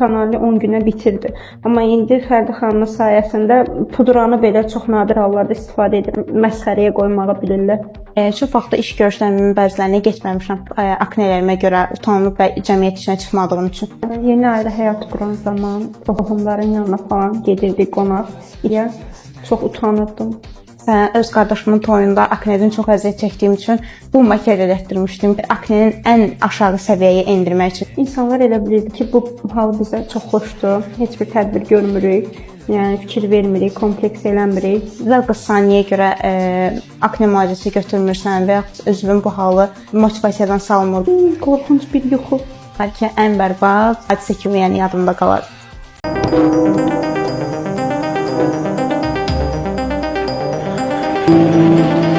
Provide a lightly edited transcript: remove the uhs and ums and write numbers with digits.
kanalını 10 günə bitirdi. Amma indi Fərdi xanımın sayəsində pudranı belə çox nadir hallarda istifadə edib məsxərəyə qoymağı bilirlər. Çox vaxtda iş görüşlərimin bəzilərinə getməmişəm. Aknələrimə görə utanıb və cəmiyyət işinə çıxmadığım üçün. Yeni ailə həyatı quran zaman qohumların yanına falan gedirdik qonaq. Çox utanırdım. Öz qardaşımın toyunda aknedən çox əziyyət çəkdiyim üçün bu makyaj elətdirmişdim. Aknenin ən aşağı səviyyəyə endirmək üçün. İnsanlar elə bilirdi ki, bu hal bizə çox xoşdur. Heç bir tədbir görmürük. Yəni fikir vermirik, kompleks eləmirik. Və qısa saniyəyə görə akne müalicəsi götürmürsən və yaxud özünün bu halı motivasiyadan salmır. Qorxunc bir yuxu. Bəlkə ən bərbad hadisə kimi yəni yadımda qalar. Thank you.